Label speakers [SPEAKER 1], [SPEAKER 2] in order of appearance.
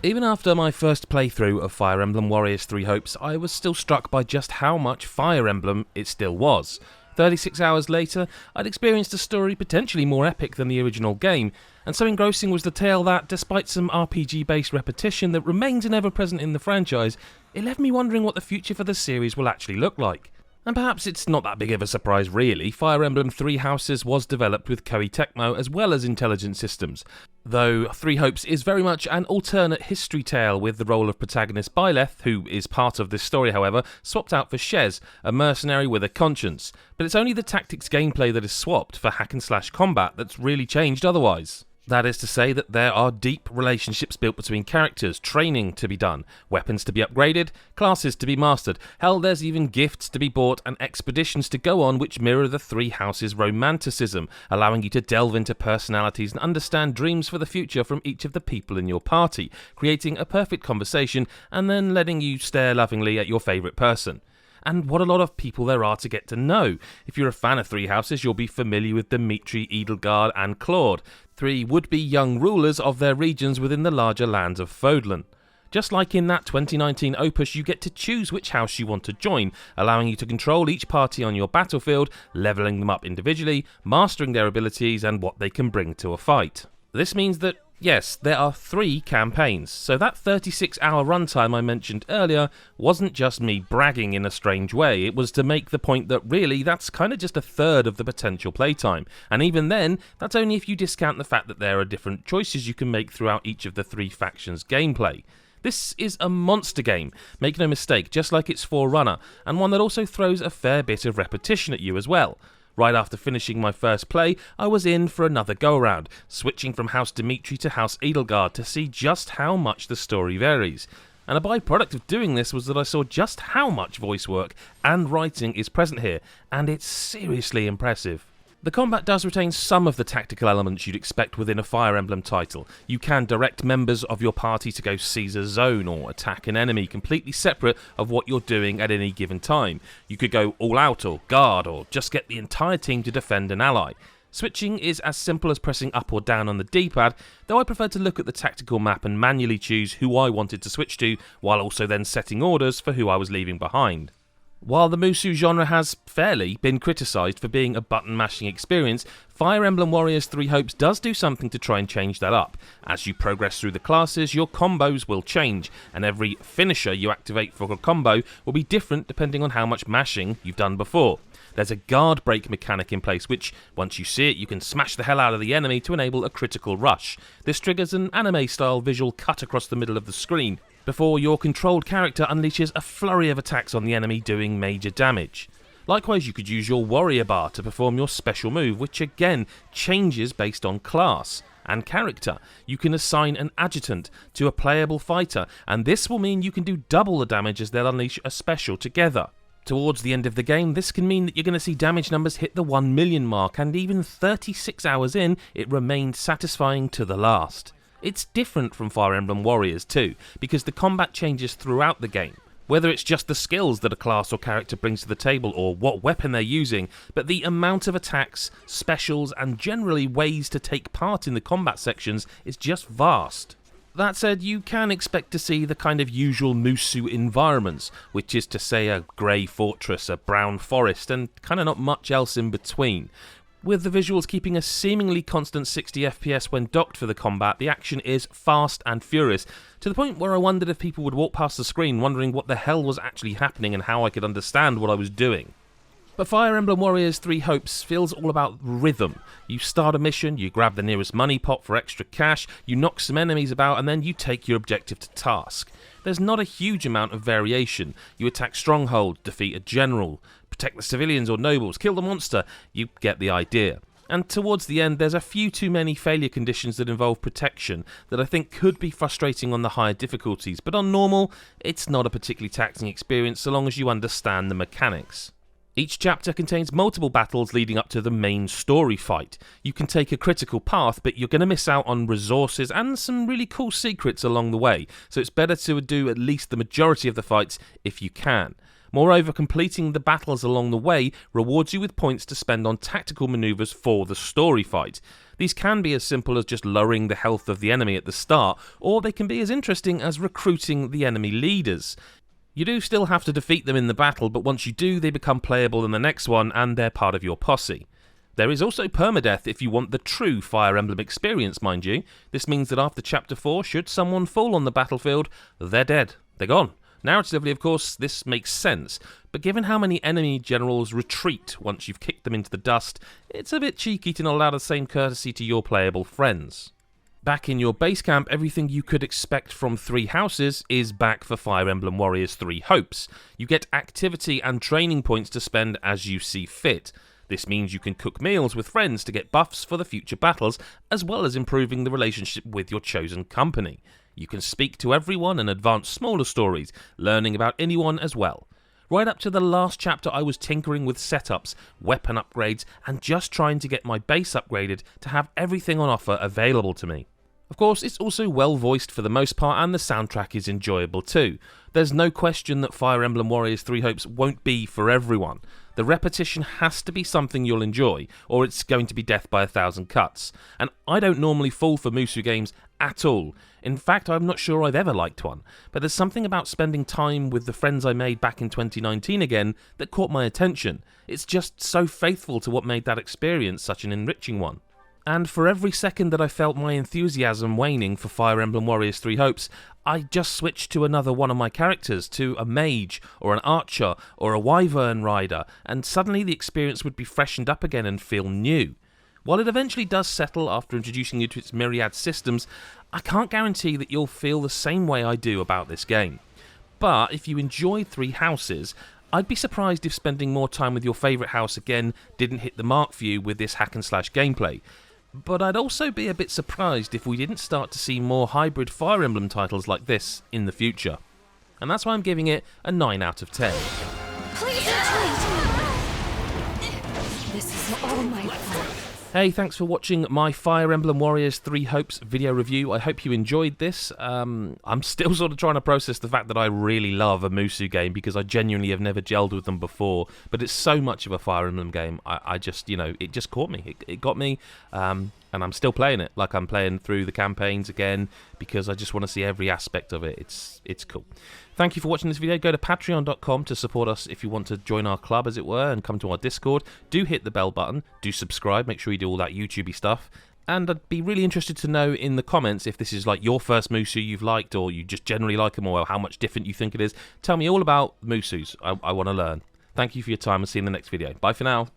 [SPEAKER 1] Even after my first playthrough of Fire Emblem Warriors 3 Hopes, I was still struck by just how much Fire Emblem it still was. 36 hours later, I'd experienced a story potentially more epic than the original game, and so engrossing was the tale that, despite some RPG-based repetition that remains an ever-present in the franchise, it left me wondering what the future for the series will actually look like. And perhaps it's not that big of a surprise really, Fire Emblem Three Houses was developed with Koei Tecmo as well as Intelligent Systems, though Three Hopes is very much an alternate history tale with the role of protagonist Byleth, who is part of this story however, swapped out for Shez, a mercenary with a conscience, but it's only the tactics gameplay that is swapped for hack and slash combat that's really changed otherwise. That is to say that there are deep relationships built between characters, training to be done, weapons to be upgraded, classes to be mastered, hell there's even gifts to be bought and expeditions to go on which mirror the Three Houses' romanticism, allowing you to delve into personalities and understand dreams for the future from each of the people in your party, creating a perfect conversation and then letting you stare lovingly at your favourite person. And what a lot of people there are to get to know. If you're a fan of Three Houses, you'll be familiar with Dimitri, Edelgard and Claude, three would-be young rulers of their regions within the larger lands of Fodlan. Just like in that 2019 opus, you get to choose which house you want to join, allowing you to control each party on your battlefield, levelling them up individually, mastering their abilities and what they can bring to a fight. This means that yes, there are 3 campaigns, so that 36-hour runtime I mentioned earlier wasn't just me bragging in a strange way, it was to make the point that really that's kind of just a third of the potential playtime, and even then, that's only if you discount the fact that there are different choices you can make throughout each of the 3 factions' gameplay. This is a monster game, make no mistake, just like its forerunner, and one that also throws a fair bit of repetition at you as well. Right after finishing my first play, I was in for another go-around, switching from House Dimitri to House Edelgard to see just how much the story varies. And a byproduct of doing this was that I saw just how much voice work and writing is present here, and it's seriously impressive. The combat does retain some of the tactical elements you'd expect within a Fire Emblem title. You can direct members of your party to go seize a zone or attack an enemy completely separate of what you're doing at any given time. You could go all out or guard or just get the entire team to defend an ally. Switching is as simple as pressing up or down on the D-pad, though I preferred to look at the tactical map and manually choose who I wanted to switch to, while also then setting orders for who I was leaving behind. While the Musou genre has fairly been criticised for being a button-mashing experience, Fire Emblem Warriors 3 Hopes does do something to try and change that up. As you progress through the classes, your combos will change, and every finisher you activate for a combo will be different depending on how much mashing you've done before. There's a guard break mechanic in place which, once you see it, you can smash the hell out of the enemy to enable a critical rush. This triggers an anime-style visual cut across the middle of the screen, before your controlled character unleashes a flurry of attacks on the enemy doing major damage. Likewise, you could use your warrior bar to perform your special move, which again changes based on class and character. You can assign an adjutant to a playable fighter, and this will mean you can do double the damage as they'll unleash a special together. Towards the end of the game, this can mean that you're going to see damage numbers hit the 1 million mark, and even 36 hours in, it remained satisfying to the last. It's different from Fire Emblem Warriors too, because the combat changes throughout the game. Whether it's just the skills that a class or character brings to the table or what weapon they're using, but the amount of attacks, specials and generally ways to take part in the combat sections is just vast. That said, you can expect to see the kind of usual Musou environments, which is to say a grey fortress, a brown forest and kind of not much else in between. With the visuals keeping a seemingly constant 60 FPS when docked for the combat, the action is fast and furious, to the point where I wondered if people would walk past the screen wondering what the hell was actually happening and how I could understand what I was doing. But Fire Emblem Warriors 3 Hopes feels all about rhythm. You start a mission, you grab the nearest money pot for extra cash, you knock some enemies about and then you take your objective to task. There's not a huge amount of variation. You attack strongholds, defeat a general, protect the civilians or nobles, kill the monster, you get the idea. And towards the end there's a few too many failure conditions that involve protection that I think could be frustrating on the higher difficulties, but on normal, it's not a particularly taxing experience so long as you understand the mechanics. Each chapter contains multiple battles leading up to the main story fight. You can take a critical path, but you're going to miss out on resources and some really cool secrets along the way, so it's better to do at least the majority of the fights if you can. Moreover, completing the battles along the way rewards you with points to spend on tactical maneuvers for the story fight. These can be as simple as just lowering the health of the enemy at the start, or they can be as interesting as recruiting the enemy leaders. You do still have to defeat them in the battle, but once you do, they become playable in the next one and they're part of your posse. There is also permadeath if you want the true Fire Emblem experience, mind you. This means that after Chapter 4, should someone fall on the battlefield, they're dead. They're gone. Narratively, of course, this makes sense, but given how many enemy generals retreat once you've kicked them into the dust, it's a bit cheeky to not allow the same courtesy to your playable friends. Back in your base camp, everything you could expect from 3 houses is back for Fire Emblem Warriors 3 Hopes. You get activity and training points to spend as you see fit. This means you can cook meals with friends to get buffs for the future battles, as well as improving the relationship with your chosen company. You can speak to everyone and advance smaller stories, learning about anyone as well. Right up to the last chapter I was tinkering with setups, weapon upgrades, and just trying to get my base upgraded to have everything on offer available to me. Of course, it's also well voiced for the most part, and the soundtrack is enjoyable too. There's no question that Fire Emblem Warriors 3 Hopes won't be for everyone. The repetition has to be something you'll enjoy, or it's going to be death by 1,000 cuts. And I don't normally fall for Musou games at all. In fact, I'm not sure I've ever liked one. But there's something about spending time with the friends I made back in 2019 again that caught my attention. It's just so faithful to what made that experience such an enriching one. And for every second that I felt my enthusiasm waning for Fire Emblem Warriors 3 Hopes, I just switched to another one of my characters, to a mage, or an archer, or a wyvern rider, and suddenly the experience would be freshened up again and feel new. While it eventually does settle after introducing you to its myriad systems, I can't guarantee that you'll feel the same way I do about this game. But if you enjoyed 3 Houses, I'd be surprised if spending more time with your favourite house again didn't hit the mark for you with this hack and slash gameplay. But I'd also be a bit surprised if we didn't start to see more hybrid Fire Emblem titles like this in the future. And that's why I'm giving it a 9 out of 10.
[SPEAKER 2] Please This is all my fault.
[SPEAKER 1] Hey, thanks for watching my Fire Emblem Warriors 3 Hopes video review. I hope you enjoyed this. I'm still sort of trying to process the fact that I really love a Musou game because I genuinely have never gelled with them before. But it's so much of a Fire Emblem game. I just, it just caught me. It got me, and I'm still playing it. Like I'm playing through the campaigns again because I just want to see every aspect of it. It's cool. Thank you for watching this video. Go to patreon.com to support us if you want to join our club, as it were, and come to our Discord. Do hit the bell button. Do subscribe. Make sure you do all that YouTubey stuff. And I'd be really interested to know in the comments if this is like your first Musou you've liked, or you just generally like them, or how much different you think it is. Tell me all about Musous. I want to learn. Thank you for your time, and see you in the next video. Bye for now.